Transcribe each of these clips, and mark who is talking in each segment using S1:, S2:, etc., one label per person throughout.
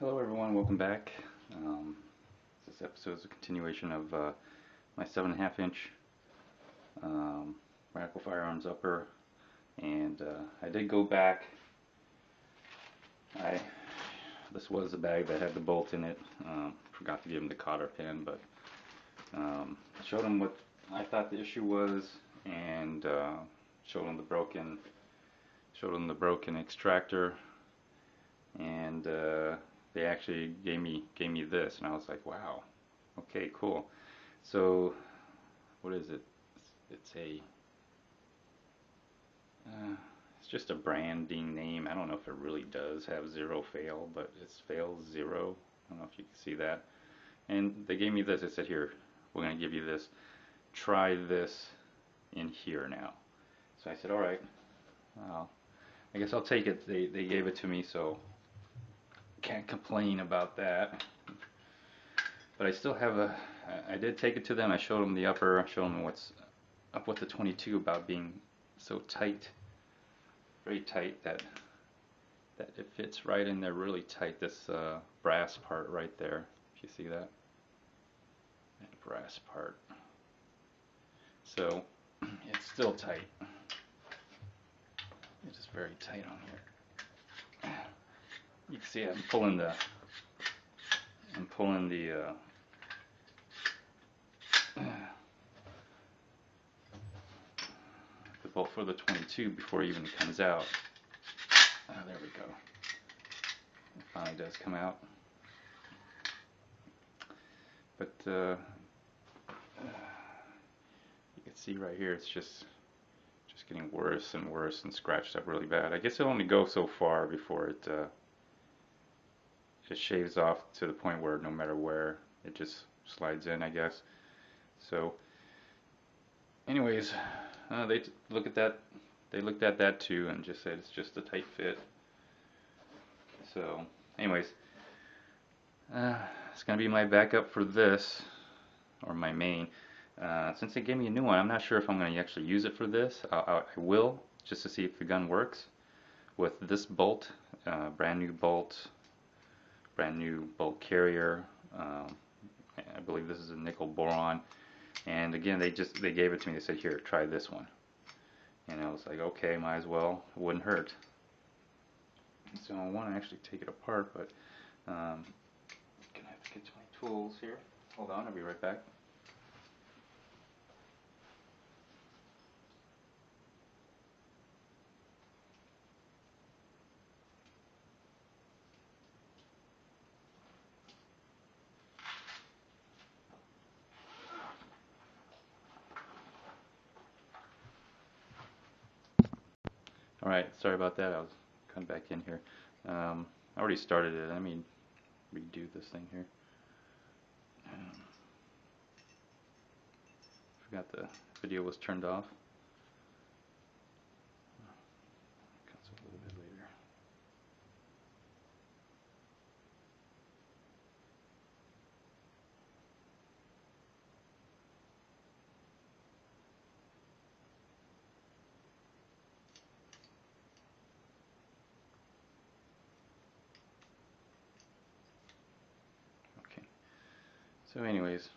S1: Hello everyone, welcome back. This episode is a continuation of my 7.5-inch Radical Firearms upper, and I did go back. This was a bag that had the bolt in it. Forgot to give him the cotter pin, but showed him what I thought the issue was, and showed him the broken extractor, and they actually gave me this, and I was like, wow, okay, cool. So what is it? It's just a branding name. I don't know if it really does have zero fail, but it's fail zero. I don't know if you can see that. And they gave me this. It said, here, we're going to give you this. Try this in here now. So I said, all right, well, I guess I'll take it. They gave it to me, so can't complain about that. But I still have I did take it to them. I showed them the upper. I showed them what's up with the 22 about being so tight, very tight, that it fits right in there really tight. This brass part right there, if you see that brass part. So it's still tight. It's just very tight on here. You can see I'm pulling the bolt for the 22 before it even comes out. Oh, there we go. It finally does come out. But you can see right here, it's just getting worse and worse and scratched up really bad. I guess it'll only go so far before it shaves off to the point where no matter where, it just slides in, I guess. So anyways, they look at that. They looked at that too and just said it's just a tight fit. So anyways, it's gonna be my backup for this, or my main. Since they gave me a new one, I'm not sure if I'm going to actually use it for this. I will, just to see if the gun works with this bolt, brand new bolt carrier. I believe this is a nickel boron, and again they gave it to me. They said, here, try this one, and I was like, okay, might as well, it wouldn't hurt. So I want to actually take it apart, but I'm gonna have to get to my tools here. Hold on, I'll be right back. Alright, sorry about that. I was coming back in here. I already started it. Let me redo this thing here. Forgot the video was turned off. Comes a little bit later. Okay. So anyways,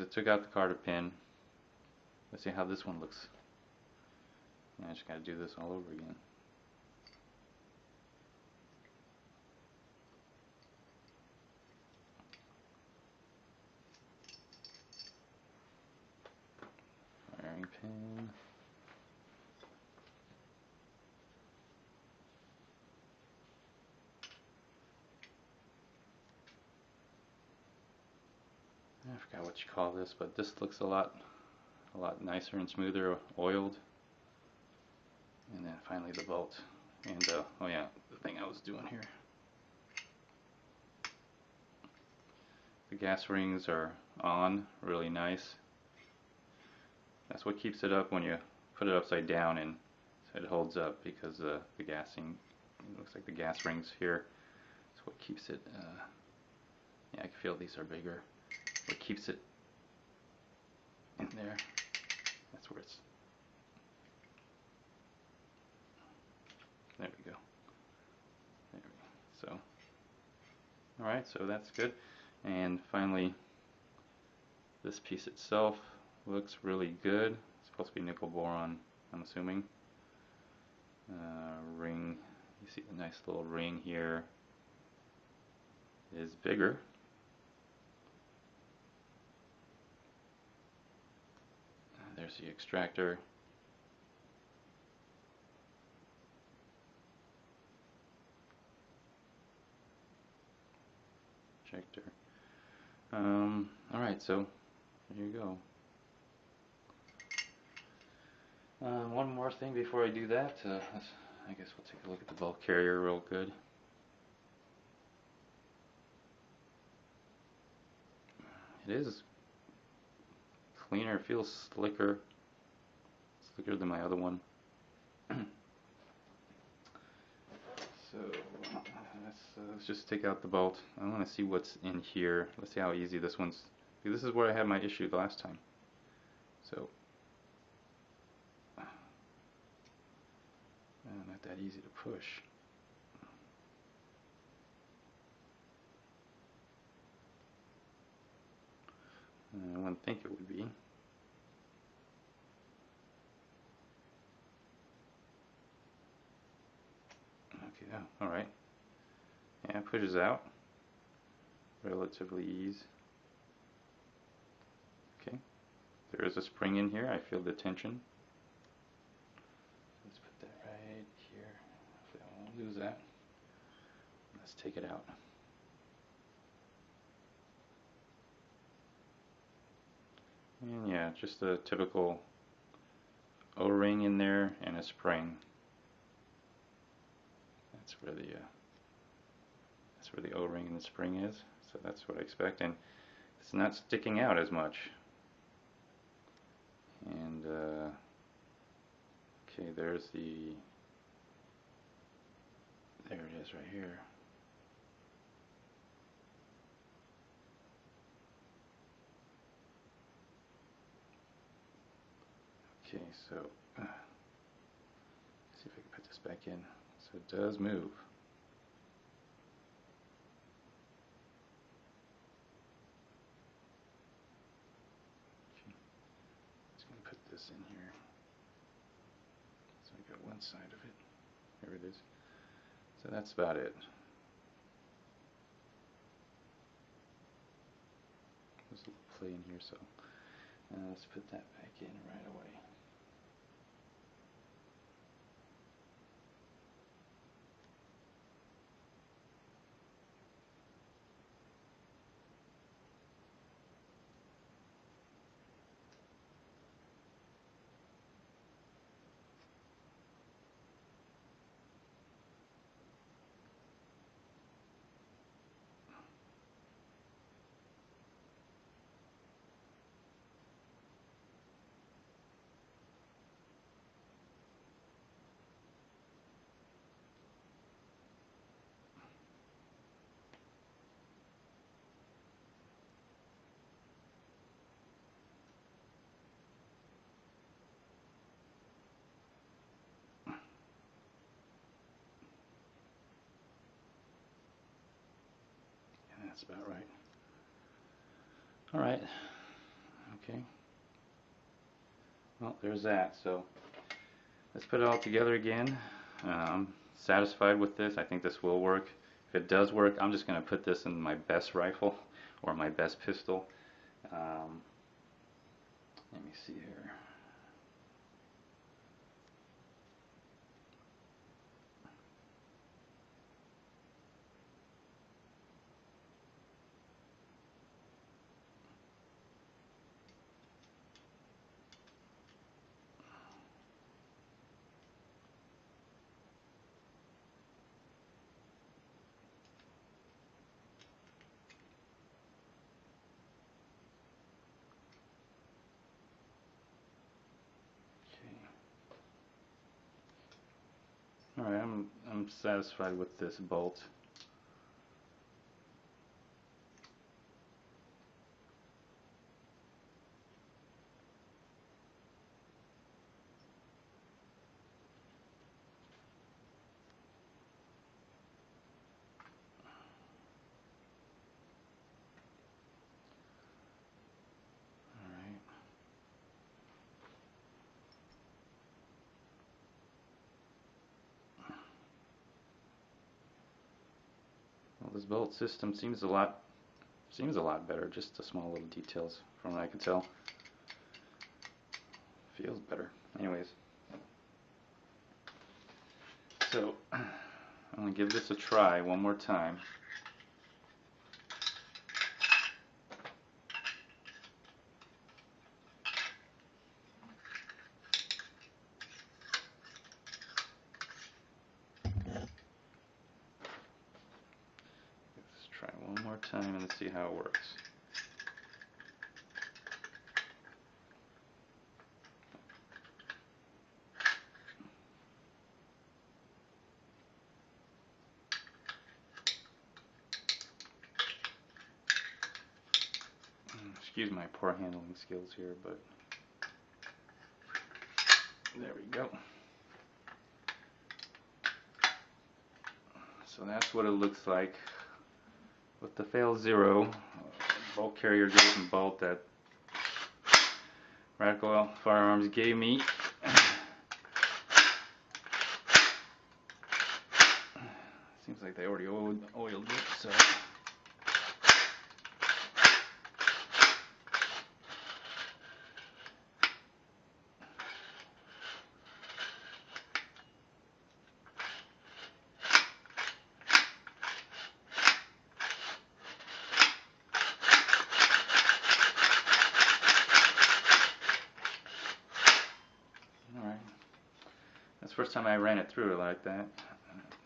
S1: I took out the cotter pin. Let's see how this one looks. I just gotta do this all over again. Firing pin. I forgot what you call this, but this looks a lot nicer and smoother, oiled. And then finally the bolt. And oh yeah, the thing I was doing here. The gas rings are on, really nice. That's what keeps it up when you put it upside down, and it holds up because the gassing, it looks like the gas rings here. That's what keeps it, yeah, I can feel these are bigger. What keeps it in there. Alright, so that's good. And finally, this piece itself looks really good. It's supposed to be nickel boron, I'm assuming. Ring, you see the nice little ring here is bigger. There's the extractor. Ejector. Alright, so there you go. One more thing before I do that, I guess we'll take a look at the bulk carrier real good. It is cleaner, it feels slicker than my other one. So let's just take out the bolt. I want to see what's in here. Let's see how easy this one's. This is where I had my issue the last time. So not that easy to push. I wouldn't think it would be. Okay, oh, alright. Yeah, it pushes out. Relatively easy. Okay. There is a spring in here. I feel the tension. Let's put that right here. Hopefully I won't lose that. Let's take it out. And yeah, just a typical O-ring in there and a spring. That's where the O-ring and the spring is. So that's what I expect, and it's not sticking out as much. And okay, there it is right here. Okay, so see if I can put this back in. So it does move. Okay. Just going to put this in here. So I got one side of it. There it is. So that's about it. There's a little play in here, so let's put that back in right away. That's about right. Alright. Okay. Well, there's that. So let's put it all together again. I'm satisfied with this. I think this will work. If it does work, I'm just going to put this in my best rifle or my best pistol. Let me see here. Alright, I'm satisfied with this bolt. This bolt system seems a lot better. Just the small little details, from what I can tell. Feels better. Anyways, so I'm gonna give this a try one more time. Let's try one more time and see how it works. Excuse my poor handling skills here, but there we go. So that's what it looks like with the fail 0 bolt carrier Jason bolt that Radical Firearms gave me. Seems like they already oiled it, so. That's the first time I ran it through like that.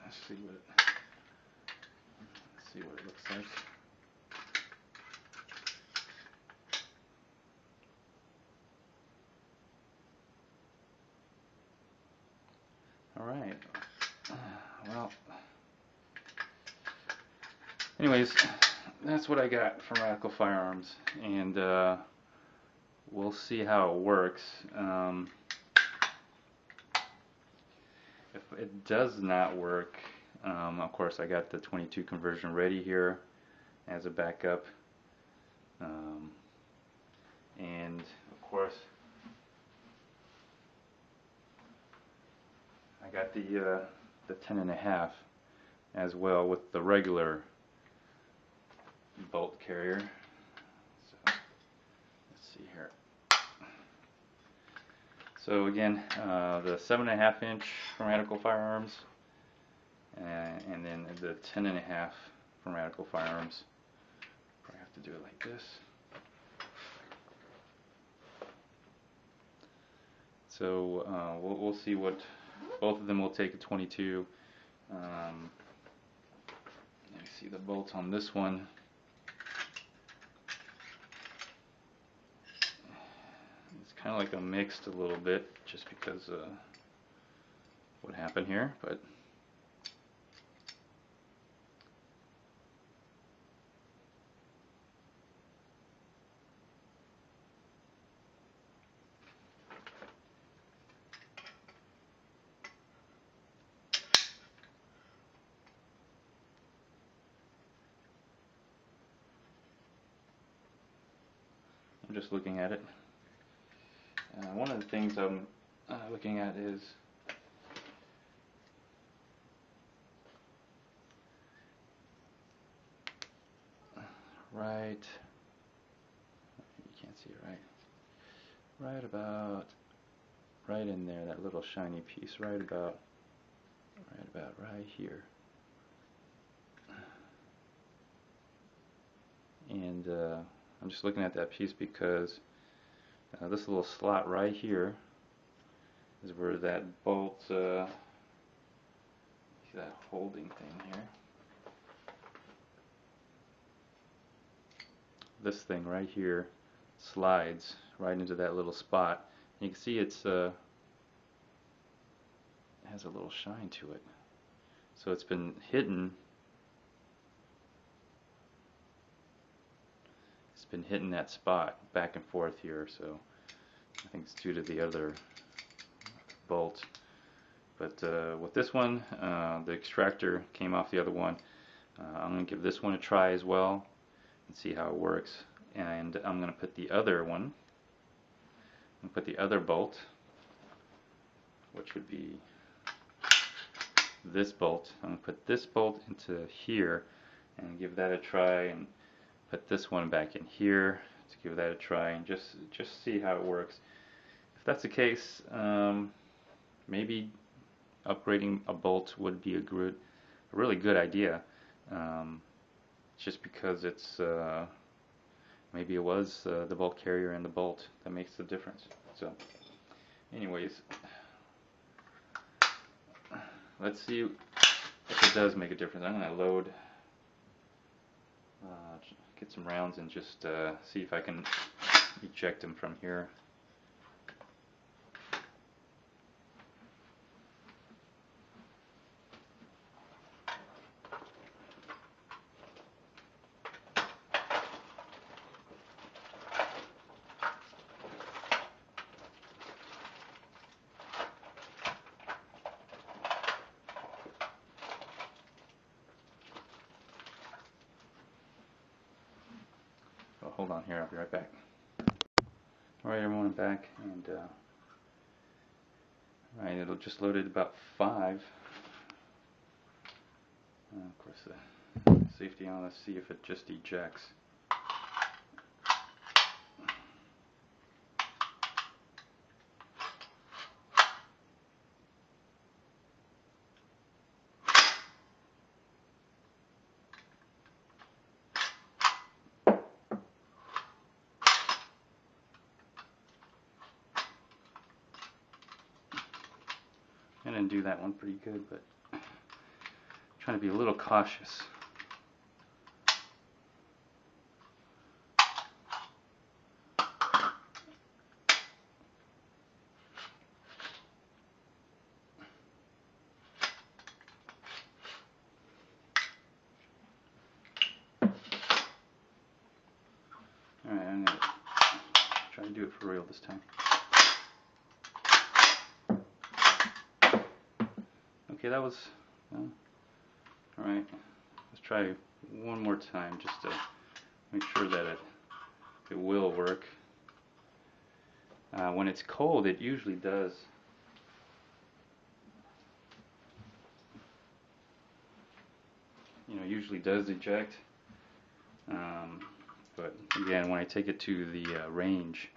S1: Let's see what it looks like. Alright. Well, anyways, that's what I got from Radical Firearms, and we'll see how it works. If it does not work, of course I got the 22 conversion ready here as a backup, and of course I got the 10.5 as well with the regular bolt carrier. So let's see here. So again, the 7.5 inch from Radical Firearms, and then the 10.5 from Radical Firearms. I have to do it like this. So we'll see what both of them will take a 22. Let me see the bolts on this one. Kind of like a mixed a little bit, just because what happened here, but I'm just looking at it. One of the things I'm looking at is right, you can't see it right about right in there, that little shiny piece, right about right here. And I'm just looking at that piece because this little slot right here is where that bolt, see that holding thing here, this thing right here slides right into that little spot. You can see it has a little shine to it, so it's been hitting that spot back and forth here, so I think it's due to the other bolt. But with this one, the extractor came off the other one. I'm going to give this one a try as well and see how it works. And I'm going to put the other one, the other bolt, which would be this bolt. I'm going to put this bolt into here, and give that a try, and put this one back in here to give that a try, and just see how it works. If that's the case, maybe upgrading a bolt would be a really good idea. Just because it's maybe it was the bolt carrier and the bolt that makes the difference. So anyways, let's see if it does make a difference. I'm going to load, get some rounds and just see if I can eject them from here. Hold on here, I'll be right back. Alright everyone, I'm back, and alright, it'll just loaded about 5. Of course the safety on, let's see if it just ejects. I didn't do that one pretty good, but I'm trying to be a little cautious. Alright, I'm going to try to do it for real this time. Okay, that was, alright, let's try one more time just to make sure that it will work. When it's cold, it usually does. Usually does eject. But again, when I take it to the range,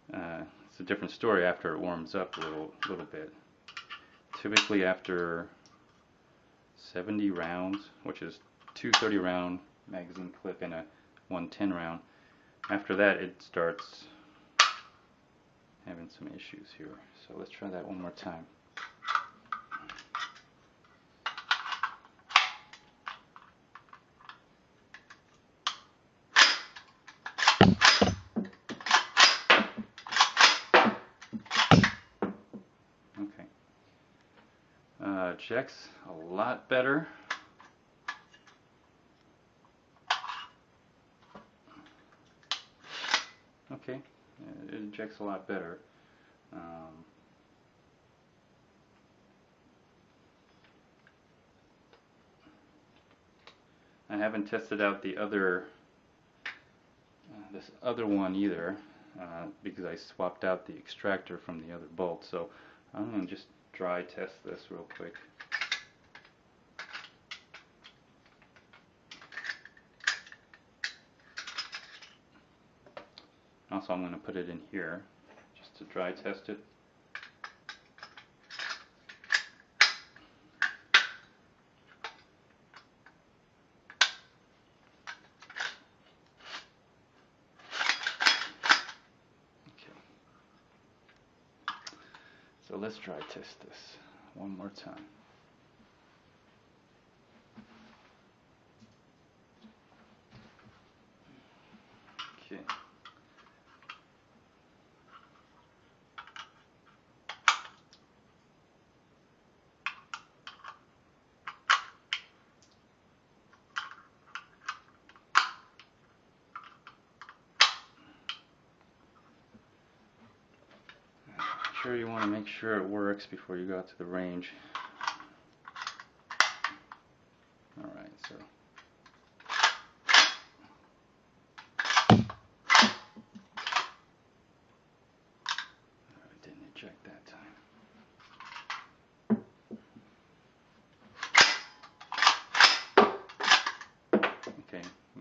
S1: it's a different story after it warms up a little bit. Typically after 70 rounds, which is 2 30-round magazine clip and a 110 round, after that it starts having some issues here. So let's try that one more time. Ejects a lot better. Okay, it ejects a lot better. I haven't tested out the other, this other one either, because I swapped out the extractor from the other bolt. So I'm going to just dry test this real quick. Also, I'm going to put it in here just to dry test it. Okay. So let's dry test this one more time. Okay. Sure, you want to make sure it works before you go out to the range. Alright, so I didn't eject that time.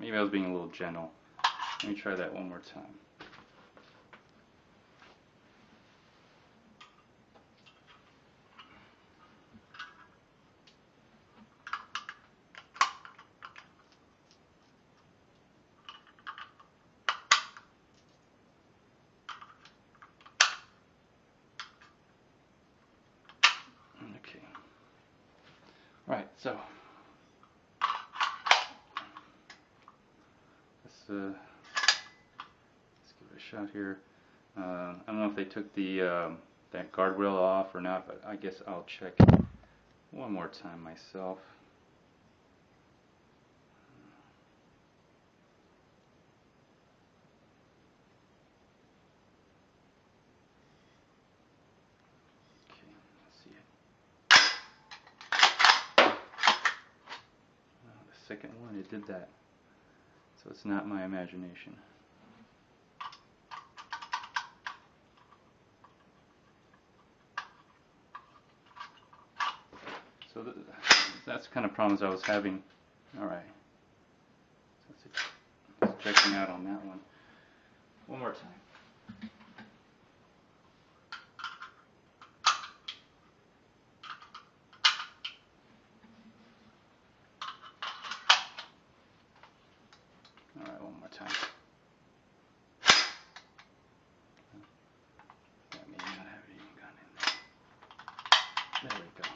S1: Maybe I was being a little gentle. Let me try that one more time. Okay. Right, so let's give it a shot here. I don't know if they took the that guardrail off or not, but I guess I'll check one more time myself. Okay, let's see it. The second one, it did that. So it's not my imagination. So that's the kind of problems I was having. Alright. So it's checking out on that one. One more time. Alright, one more time. That may not have even gone in there. There we go.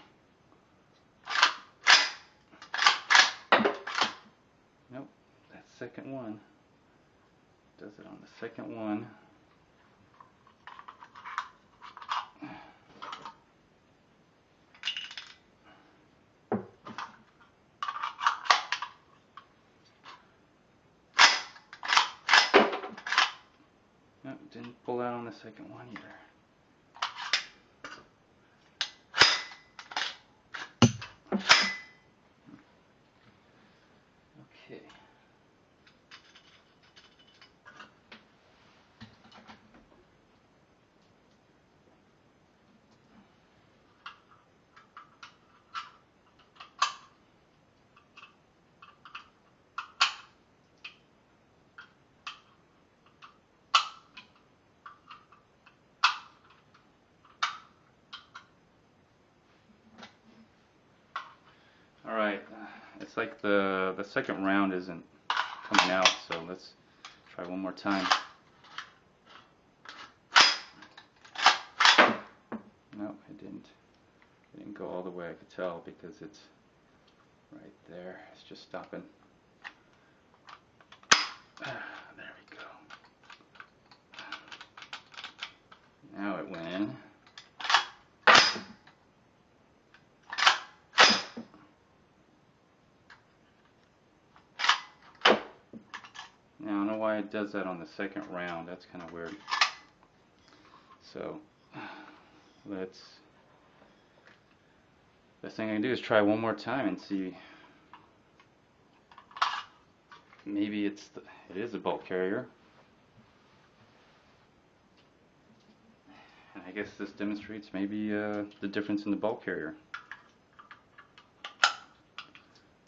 S1: Nope, that second one does it on the second one. Nope, didn't pull out on the second one either. Okay. Alright, it's like the second round isn't coming out, so let's try one more time. No, it didn't. It didn't go all the way, I could tell, because it's right there. It's just stopping. There we go. Now it went in. Now I don't know why it does that on the second round. That's kind of weird. So best thing I can do is try one more time and see. Maybe it is a bulk carrier. And I guess this demonstrates maybe the difference in the bulk carrier.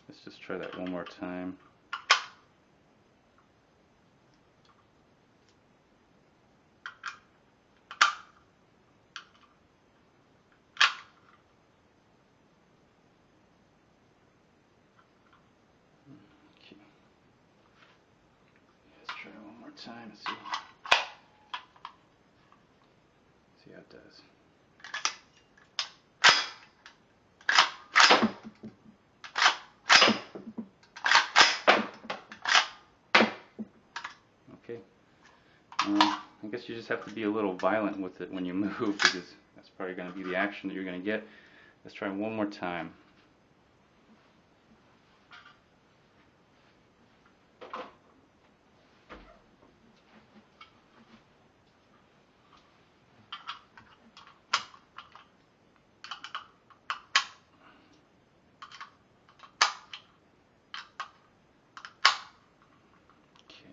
S1: Let's just try that one more time. Okay. Let's try one more time and see how it does. Okay. I guess you just have to be a little violent with it when you move, because that's probably going to be the action that you're going to get. Let's try one more time. Okay.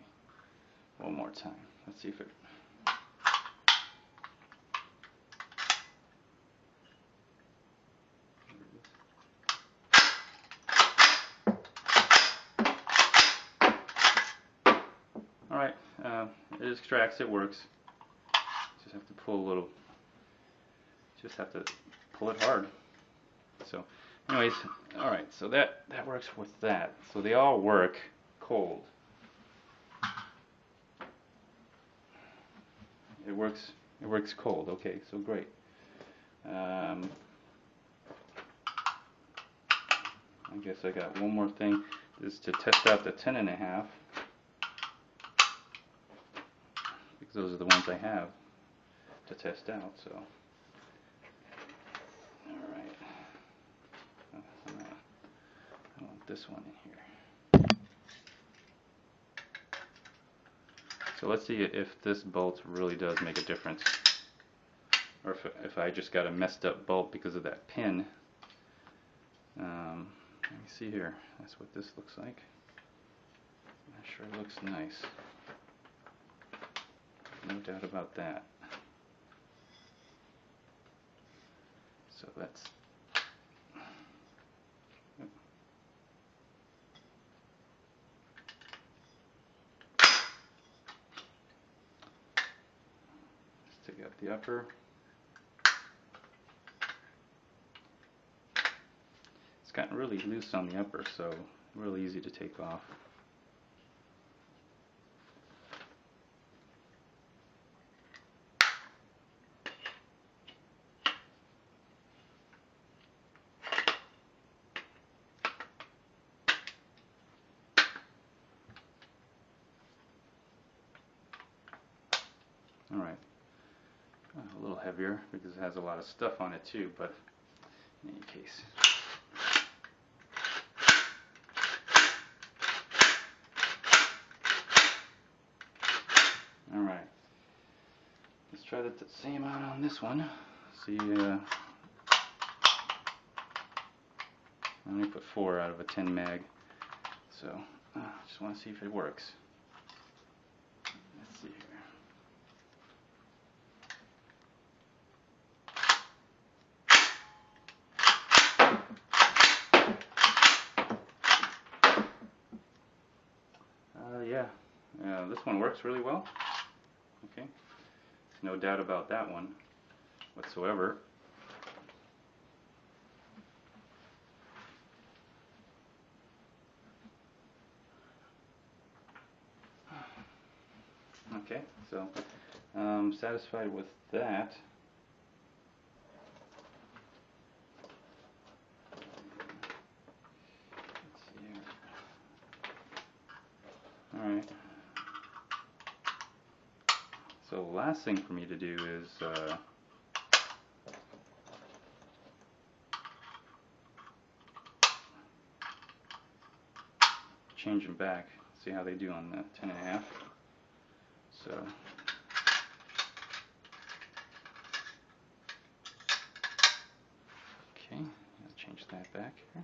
S1: One more time. Let's see if it... it extracts, it works. Just have to pull a little, just have to pull it hard. So anyways, alright, so that works with that. So they all work cold. It works cold. Okay, so great. I guess I got one more thing. This is to test out the 10.5, because those are the ones I have to test out. So, all right. I want this one in here. So let's see if this bolt really does make a difference, or if I just got a messed up bolt because of that pin. Let me see here. That's what this looks like. That sure looks nice. No doubt about that. So let's take out the upper. It's gotten really loose on the upper, so really easy to take off. Alright, a little heavier because it has a lot of stuff on it too, but in any case. Alright, let's try the same out on this one. See, I only put 4 out of a 10 mag, so just want to see if it works. Let's see here. Yeah, this one works really well. Okay, no doubt about that one whatsoever. Okay, so I'm satisfied with that. Let's see here. Alright. So the last thing for me to do is change them back, see how they do on the 10.5. So okay, I'll change that back here.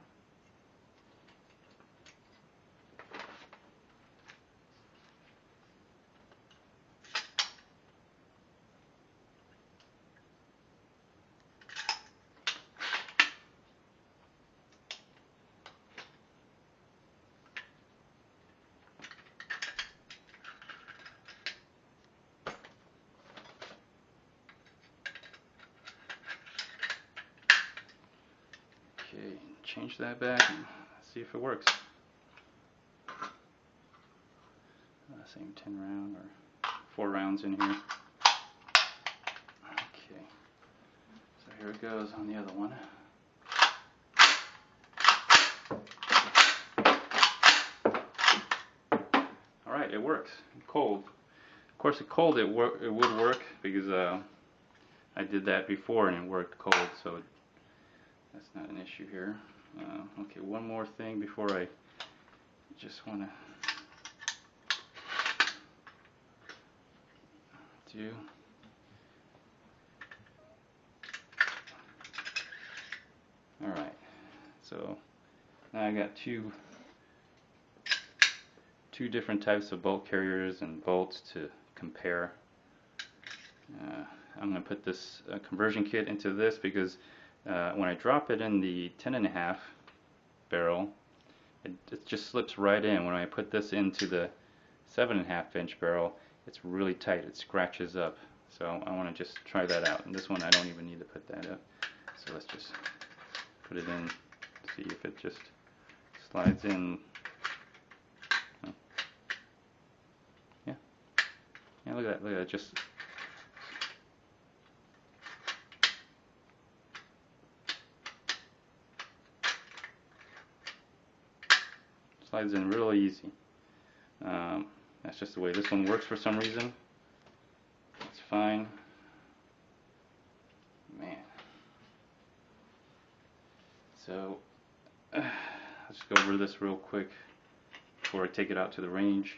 S1: Okay, change that back and see if it works. Same 10 round or 4 rounds in here. Okay, so here it goes on the other one. Alright, it works. Cold. Of course, at cold it would work because I did that before and it worked cold, so that's not an issue here. Okay, one more thing before I just want to do. Alright, so now I got two different types of bolt carriers and bolts to compare. I'm going to put this conversion kit into this because when I drop it in the 10.5 barrel, it just slips right in. When I put this into the 7.5 inch barrel, it's really tight. It scratches up. So I want to just try that out. And this one I don't even need to put that up. So let's just put it in, see if it just slides in. Oh. Yeah. Yeah, look at that. Look at that. Just slides in really easy. That's just the way this one works for some reason. It's fine. Man. So, let's just go over this real quick before I take it out to the range.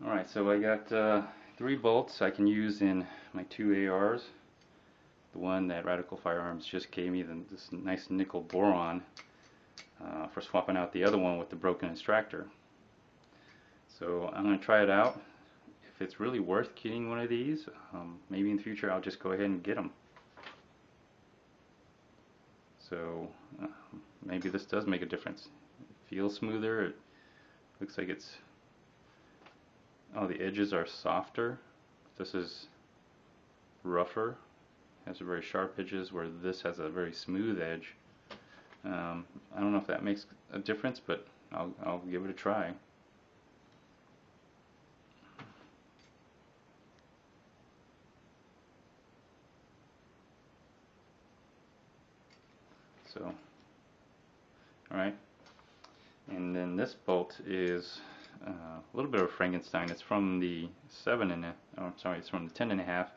S1: Alright, so I got 3 bolts I can use in my 2 ARs. The one that Radical Firearms just gave me, this nice nickel boron, for swapping out the other one with the broken extractor. So I'm going to try it out. If it's really worth getting one of these, maybe in the future I'll just go ahead and get them. So maybe this does make a difference. It feels smoother. It looks like it's, oh, the edges are softer. This is rougher. Has very sharp edges, where this has a very smooth edge. I don't know if that makes a difference, but I'll give it a try. So, alright. And then this bolt is a little bit of a Frankenstein. It's from the 7.5. Oh, I'm sorry, it's from the 10.5.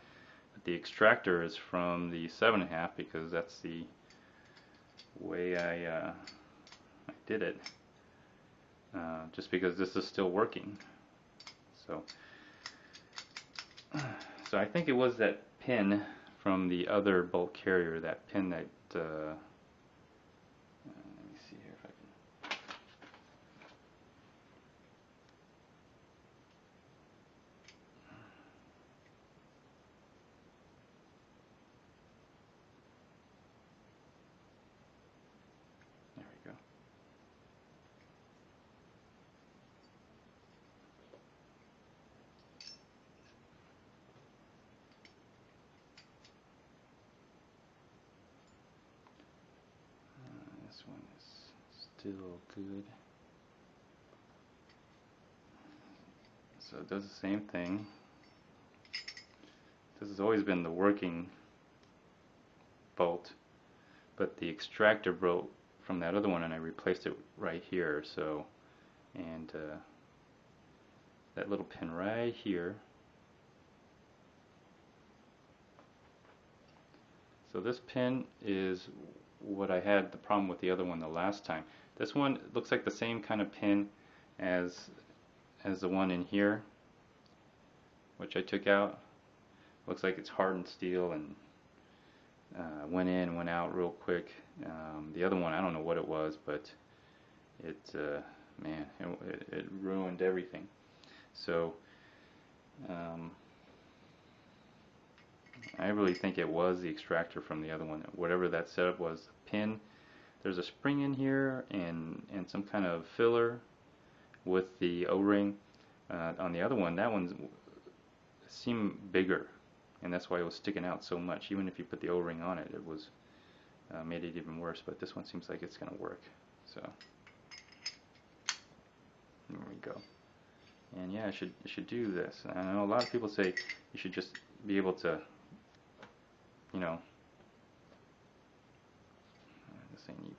S1: But the extractor is from the 7.5 because that's the way I did it. Just because this is still working. So I think it was that pin from the other bolt carrier, that pin that let me see here if I can. There we go. This one is still good. So it does the same thing. This has always been the working bolt, but the extractor broke from that other one and I replaced it right here. So, and that little pin right here. So this pin is what I had the problem with the other one the last time. This one looks like the same kind of pin as the one in here, which I took out. Looks like it's hardened steel and went in and went out real quick. The other one, I don't know what it was, but it man, it ruined everything. So I really think it was the extractor from the other one. Whatever that setup was, the pin. There's a spring in here and some kind of filler with the O-ring. On the other one, that one seemed bigger, and that's why it was sticking out so much. Even if you put the O-ring on it, it was made it even worse. But this one seems like it's going to work. So there we go. And yeah, it should do this. I know a lot of people say you should just be able to, you know, this ain't even.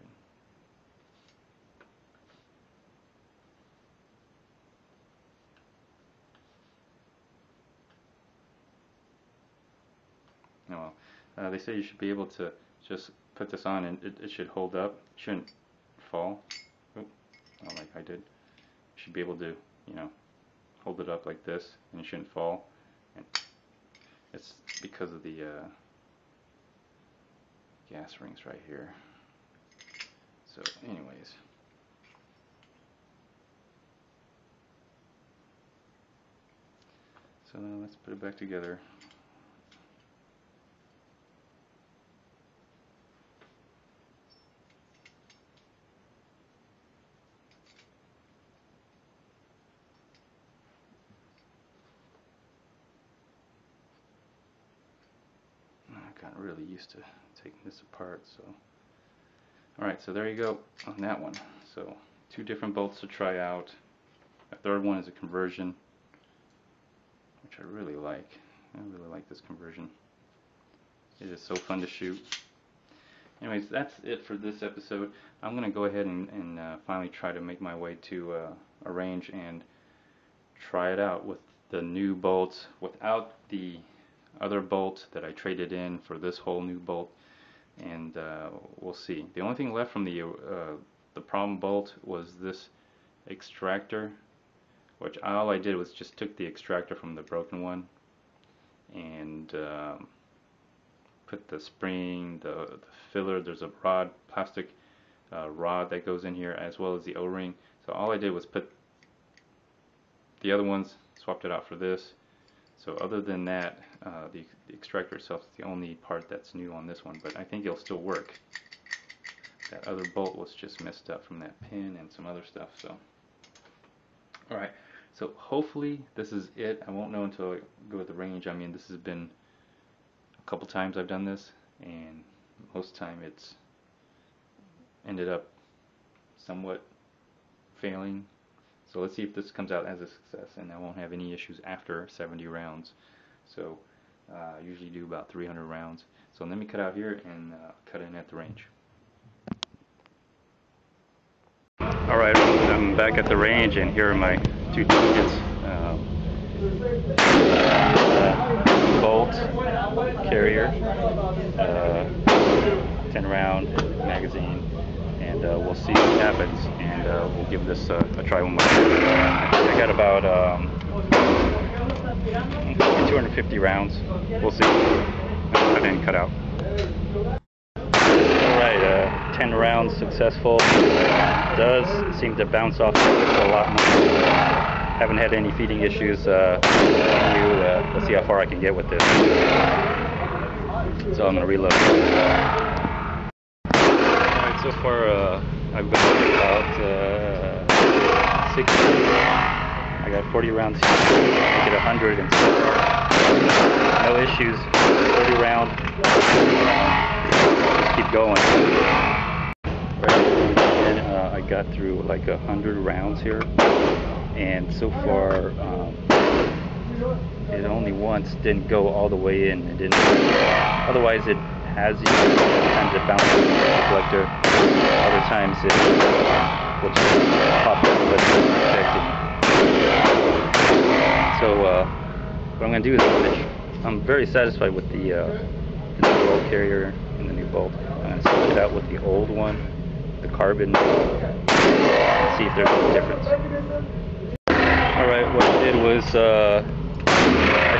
S1: No, well, they say you should be able to just put this on and it should hold up. It shouldn't fall. Oop, not like I did. You should be able to, you know, hold it up like this and it shouldn't fall. And it's because of the gas rings right here. So anyways. so let's put it back together. I got really used to taking this apart, so alright, so there you go on that one. So 2 different bolts to try out. A third one is a conversion, which I really like. I really like this conversion. It is so fun to shoot. Anyways, that's it for this episode. I'm going to go ahead and finally try to make my way to a range and try it out with the new bolts without the other bolt that I traded in for this whole new bolt, and we'll see. The only thing left from the problem bolt was this extractor, which all I did was just took the extractor from the broken one and put the spring, the filler, there's a rod, plastic rod that goes in here, as well as the O-ring. So all I did was put the other ones, swapped it out for this. So other than that, the extractor itself is the only part that's new on this one, but I think it'll still work. That other bolt was just messed up from that pin and some other stuff. So alright, so hopefully this is it. I won't know until I go to the range. I mean, this has been a couple times I've done this, and most of the time it's ended up somewhat failing. So let's see if this comes out as a success, and I won't have any issues after 70 rounds. So I usually do about 300 rounds. So let me cut out here and cut in at the range. Alright, I'm back at the range, and here are my 2 tickets. Bolt carrier, 10 round magazine, and we'll see what happens, and we'll give this a try one more time. I got about 250 rounds. We'll see. I didn't cut out. Alright, 10 rounds successful. Does seem to bounce off a lot more. Haven't had any feeding issues. Let's see how far I can get with this. So I'm going to reload. Alright, so far I've got about 60. I got 40 rounds here. I get 100 and so far. No issues. 30 round. Just keep going. And I got through like 100 rounds here. And so far, it only once didn't go all the way in. It didn't. Otherwise, it has. Sometimes it bounces in the reflector. Other times it will just pop up with ejecting. So what I'm going to do is I'm very satisfied with the new bolt carrier and the new bolt. I'm going to switch it out with the old one, the carbon, and see if there's any difference. Alright, what I did was I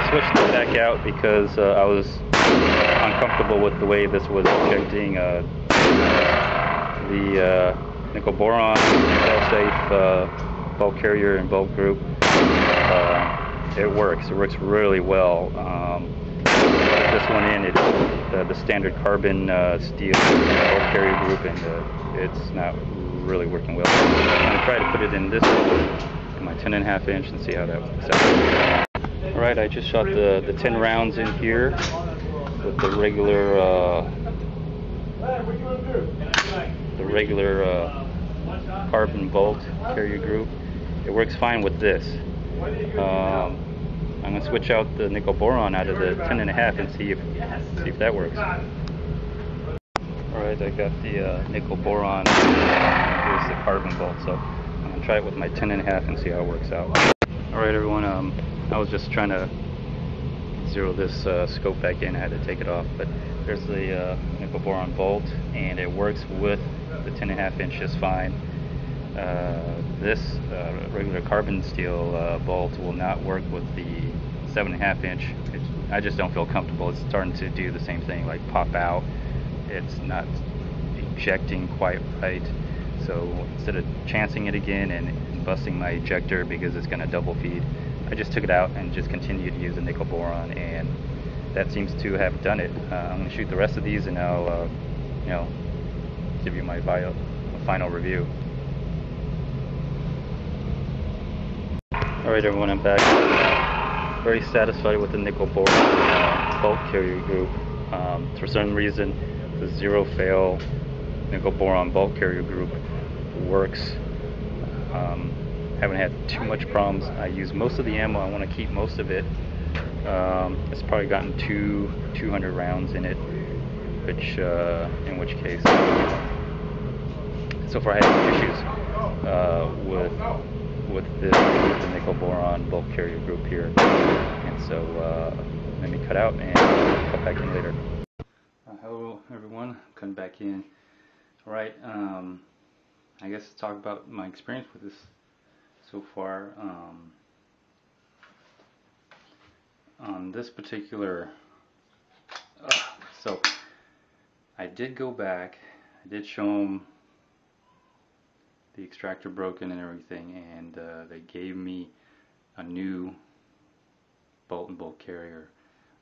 S1: switched it back out because I was uncomfortable with the way this was ejecting the nickel boron, fail-safe bolt carrier and bolt group. It works really well. This one in, it's the standard carbon steel bolt carrier group, and it's not really working well. I'm going to try to put it in this one, my 10.5 inch, and see how that works out. Alright, I just shot the 10 rounds in here with the regular carbon bolt carrier group. It works fine with this. I'm going to switch out the nickel boron out of the 10.5 and see if that works. Alright, I got the nickel boron. Here's the carbon bolt, so I'm going to try it with my 10.5 and see how it works out. Alright everyone, I was just trying to zero this scope back in. I had to take it off, but there's the nickel boron bolt, and it works with the 10.5 inch just fine. This regular carbon steel bolt will not work with the 7.5 inch. I just don't feel comfortable. It's starting to do the same thing, like pop out. It's not ejecting quite right. So instead of chancing it again and busting my ejector because it's going to double feed, I just took it out and just continued to use the nickel boron, and that seems to have done it. I'm going to shoot the rest of these, and I'll give you my final review. Alright everyone, I'm back. Very satisfied with the nickel boron bulk carrier group. For some reason, the zero fail nickel boron bulk carrier group works. Haven't had too much problems. I use most of the ammo. I want to keep most of it. It's probably gotten 200 rounds in it, which in which case, so far I had no issues with the nickel boron bulk carrier group here. And so let me cut out and cut back in later. Hello everyone, coming back in. Alright, I guess to talk about my experience with this so far. On this particular, so I did go back, I did show them the extractor broken and everything, and they gave me a new bolt and bolt carrier.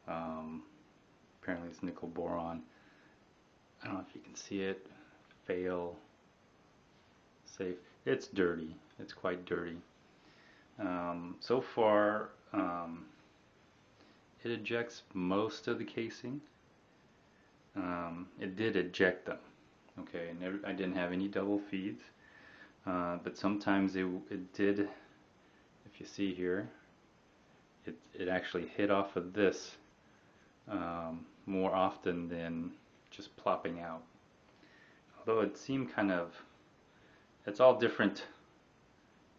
S1: Apparently it's nickel boron. I don't know if you can see it. Fail safe. It's dirty. It's quite dirty. So far, it ejects most of the casing. It did eject them. Okay, I didn't have any double feeds, but sometimes it did. If you see here, it actually hit off of this more often than just plopping out. Although it seemed kind of, it's all different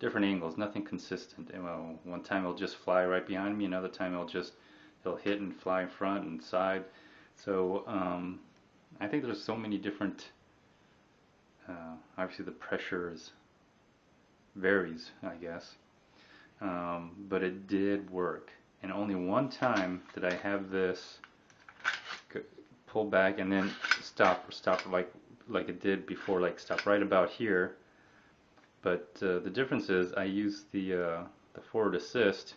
S1: angles, nothing consistent. And one time it'll just fly right behind me, another time it'll hit and fly in front and side. So I think there's so many different, obviously the pressure varies, I guess, but it did work. And only one time did I have this pull back and then stop like it did before, like stop right about here. But the difference is I used the forward assist,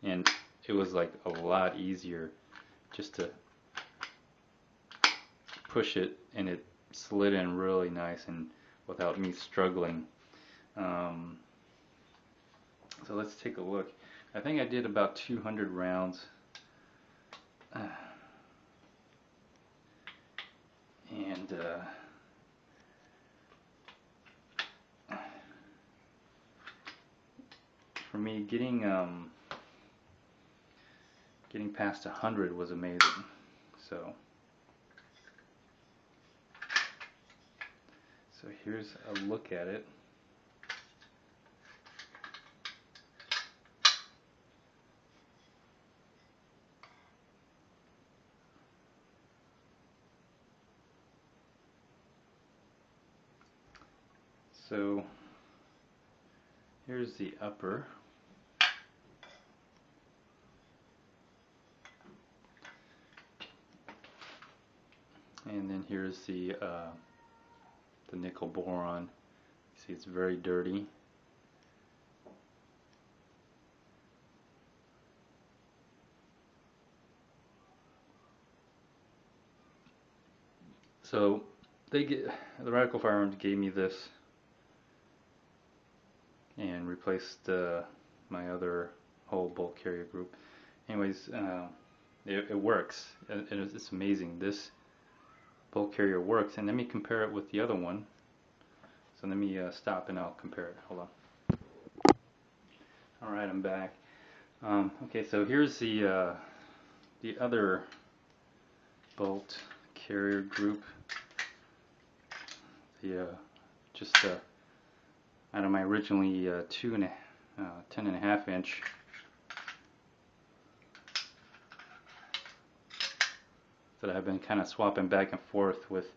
S1: and it was like a lot easier just to push it, and it slid in really nice and without me struggling. So let's take a look. I think I did about 200 rounds. And for me, getting past 100 was amazing. So here's a look at it. So here's the upper. And then here's the nickel boron. You see, it's very dirty. So the Radical Firearms gave me this and replaced my other whole bolt carrier group. Anyways, it works. It's amazing. This bolt carrier works, and let me compare it with the other one. So let me stop and I'll compare it. Hold on. Alright, I'm back. Okay, so here's the other bolt carrier group. Just out of my originally 10.5 inch. That I've been kind of swapping back and forth with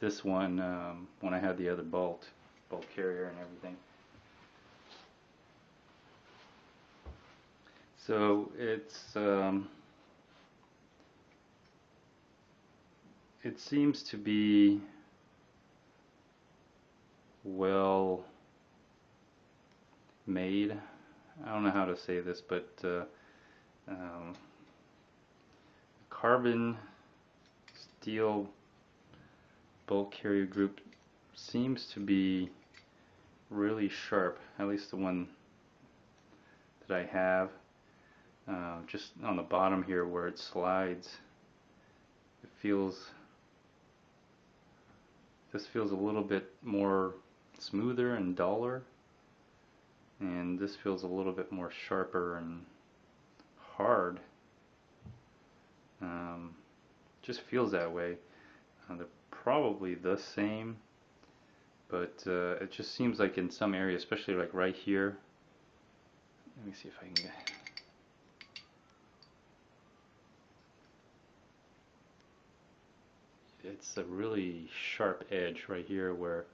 S1: this one when I had the other bolt carrier and everything. So it seems to be well made. I don't know how to say this, but um, carbon steel bulk carrier group seems to be really sharp, at least the one that I have. Just on the bottom here where it slides, it feels, this feels a little bit more smoother and duller, and this feels a little bit more sharper and hard. Just feels that way. They're probably the same, but it just seems like in some areas, especially like right here. Let me see if I can get. It's a really sharp edge right here where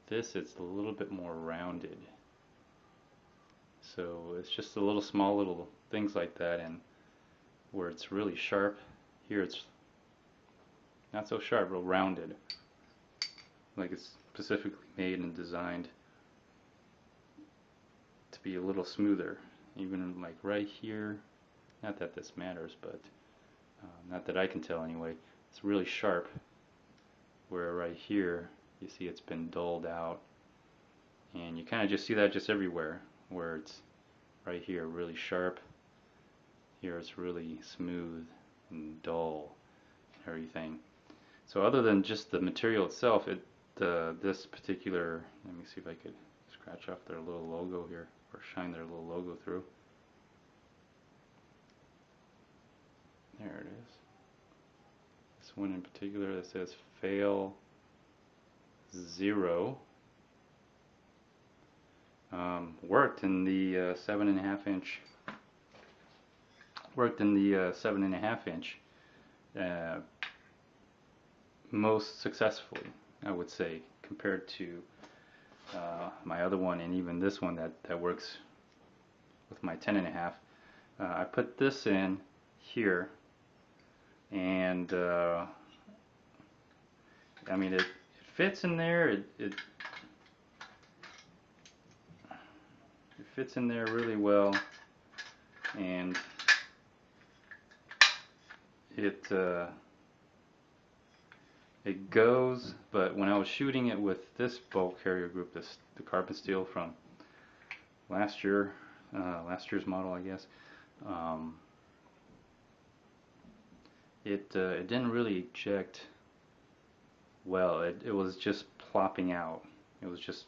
S1: this it's a little bit more rounded. So it's just a little small little things like that, and where it's really sharp, here it's not so sharp, real rounded. Like it's specifically made and designed to be a little smoother. Even like right here, not that this matters, but not that I can tell anyway, it's really sharp, where right here you see it's been dulled out, and you kind of just see that just everywhere, where it's right here really sharp, here it's really smooth and dull and everything. So other than just the material itself, this particular, let me see if I could scratch off their little logo here, or shine their little logo through. There it is. This one in particular that says fail 0 worked in the 7.5 inch. Worked in the 7.5 inch most successfully, I would say, compared to my other one, and even this one that works with my 10.5. I put this in here, and I mean it fits in there. It fits in there really well, and it goes. But when I was shooting it with this bulk carrier group, the carbon steel from last year's model, I guess, it didn't really eject well. It was just plopping out. It was just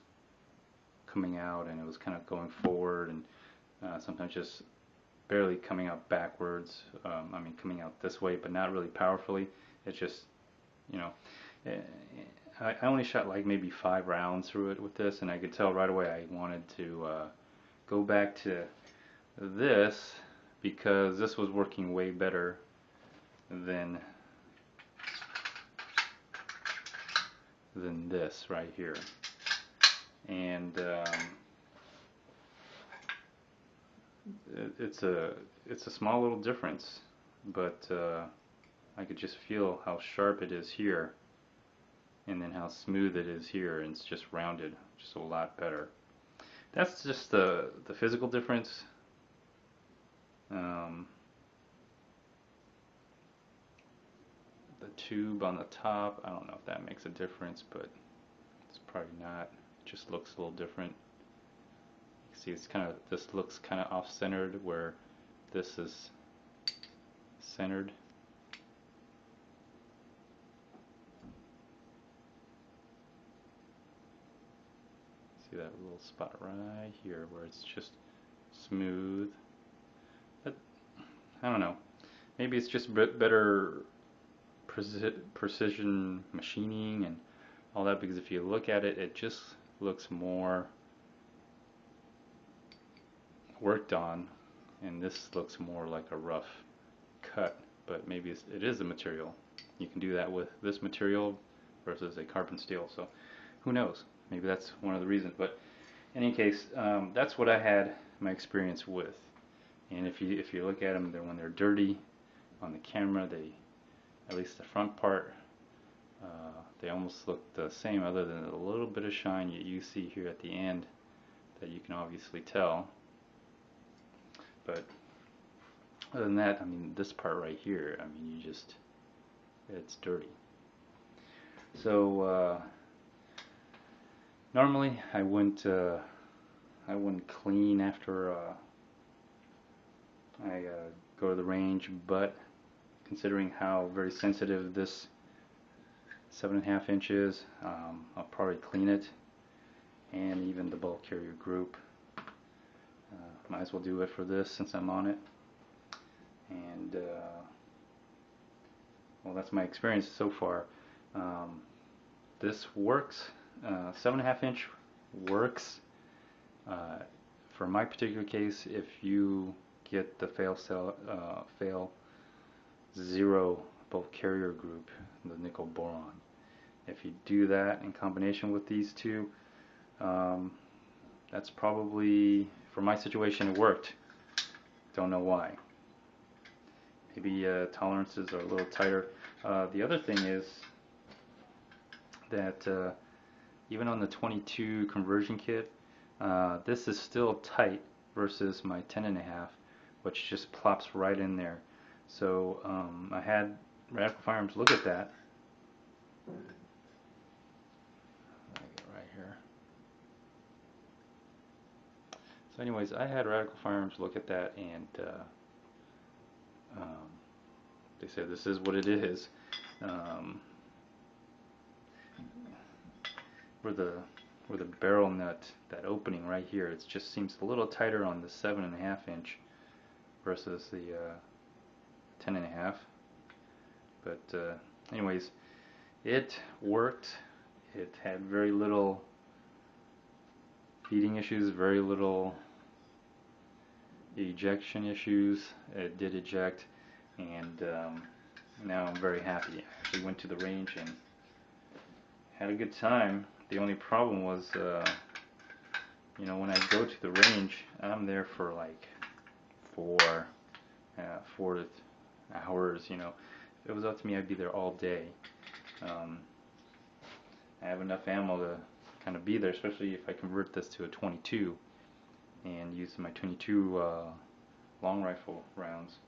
S1: coming out, and it was kind of going forward, and sometimes just barely coming out backwards. I mean, coming out this way, but not really powerfully. It's just, you know, I only shot like maybe 5 rounds through it with this, and I could tell right away I wanted to go back to this, because this was working way better than this right here. And it's a small little difference, but I could just feel how sharp it is here, and then how smooth it is here, and it's just rounded, just a lot better. That's just the physical difference. The tube on the top, I don't know if that makes a difference, but it's probably not. It just looks a little different. You see, it's kind of, this looks kind of off-centered, where this is centered. See that little spot right here where it's just smooth. But I don't know. Maybe it's just better precision machining and all that, because if you look at it, it just looks more worked on, and this looks more like a rough cut. But maybe it is a material. You can do that with this material versus a carbon steel. So who knows? Maybe that's one of the reasons. But in any case, that's what I had my experience with. And if you look at them, when they're dirty on the camera, at least the front part, they almost look the same, other than a little bit of shine you see here at the end that you can obviously tell. But other than that, I mean, this part right here, I mean, it's dirty. So normally I wouldn't clean after I go to the range, but considering how very sensitive this 7.5 inch is, I'll probably clean it, and even the bulk carrier group. Might as well do it for this since I'm on it. And well, that's my experience so far. This works. 7.5 inch works. For my particular case, if you get the fail zero bulk carrier group, the nickel boron, if you do that in combination with these two, that's probably, for my situation, it worked. Don't know why. Maybe tolerances are a little tighter. The other thing is that even on the 22 conversion kit, this is still tight versus my 10.5, which just plops right in there. So I had Radical Firearms look at that. Right here. So anyways, I had Radical Firearms look at that, and they said this is what it is. Where the barrel nut, that opening right here, it just seems a little tighter on the 7.5 inch versus the 10.5. But anyways, it worked. It had very little feeding issues, very little ejection issues. It did eject, and now I'm very happy. I actually went to the range and had a good time. The only problem was, you know, when I go to the range, I'm there for like 4 hours. You know, if it was up to me, I'd be there all day. I have enough ammo to kind of be there, especially if I convert this to a 22 and use my 22 long rifle rounds.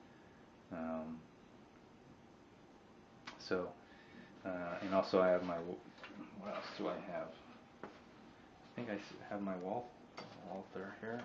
S1: And also I have my, what else do I have? I think I have my Walther here.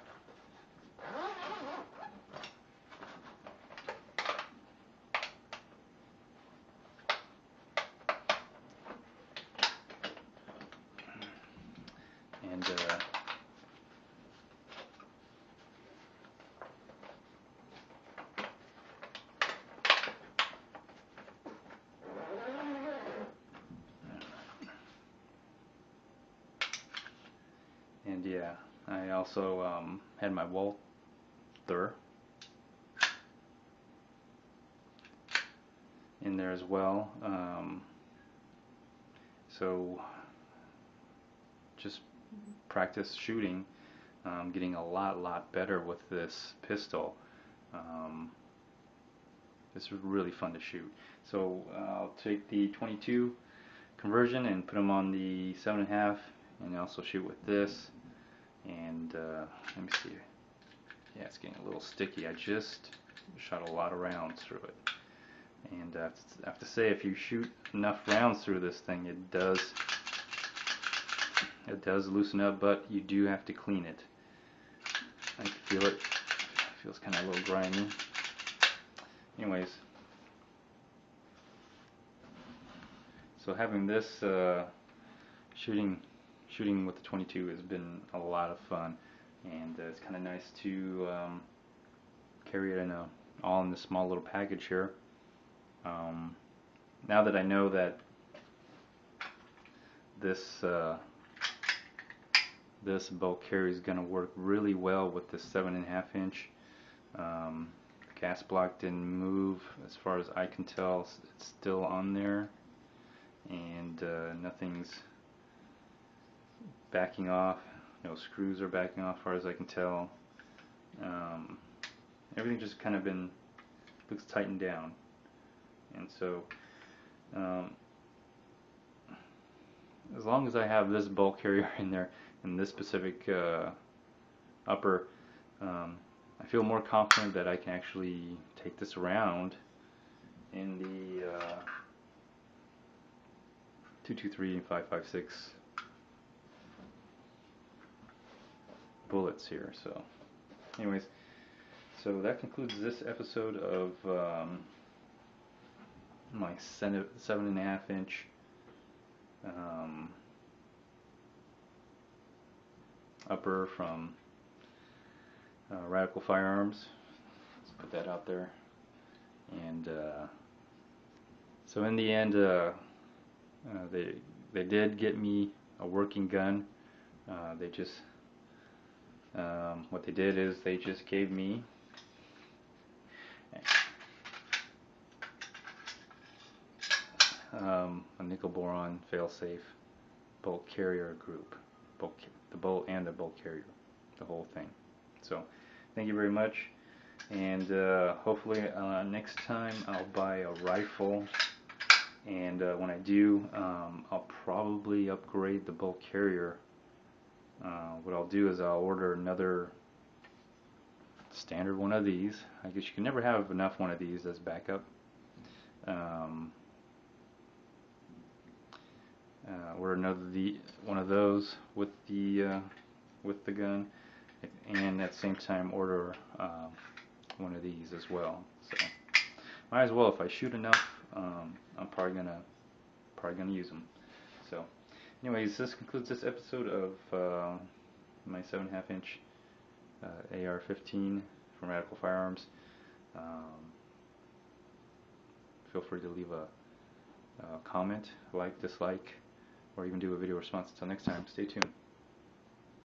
S1: And yeah, I also had my Walther in there as well. So just practice shooting, getting a lot better with this pistol. This was really fun to shoot. So I'll take the 22 conversion and put them on the 7.5, and also shoot with this. And let me see. Yeah, it's getting a little sticky. I just shot a lot of rounds through it. And I have to say, if you shoot enough rounds through this thing, it does loosen up, but you do have to clean it. I can feel it. It feels kind of a little grimy. Anyways, so having this shooting with the 22 has been a lot of fun, and it's kind of nice to carry it all in this small little package here. Now that I know that this bulk carry is going to work really well with this 7.5 inch. The gas block didn't move as far as I can tell. It's still on there, and nothing's backing off. No screws are backing off as far as I can tell. Everything just kind of looks tightened down, and so as long as I have this bulk carrier in there and this specific upper, I feel more confident that I can actually take this around in the 223 and 5.56 bullets here. So, anyways, so that concludes this episode of my 7.5-inch upper from Radical Firearms. Let's put that out there. And so in the end, they did get me a working gun. They just what they did is they just gave me a nickel boron fail-safe bolt carrier group, the bolt and the bolt carrier, the whole thing. So thank you very much, and hopefully next time I'll buy a rifle, and when I do, I'll probably upgrade the bolt carrier. What I'll do is I'll order another standard one of these. I guess you can never have enough one of these as backup. Order one of those with the gun, and at the same time order one of these as well. So might as well, if I shoot enough, I'm probably gonna use them. So anyways, this concludes this episode of my 7.5-inch AR-15 from Radical Firearms. Feel free to leave a comment, like, dislike, or even do a video response. Until next time, stay tuned.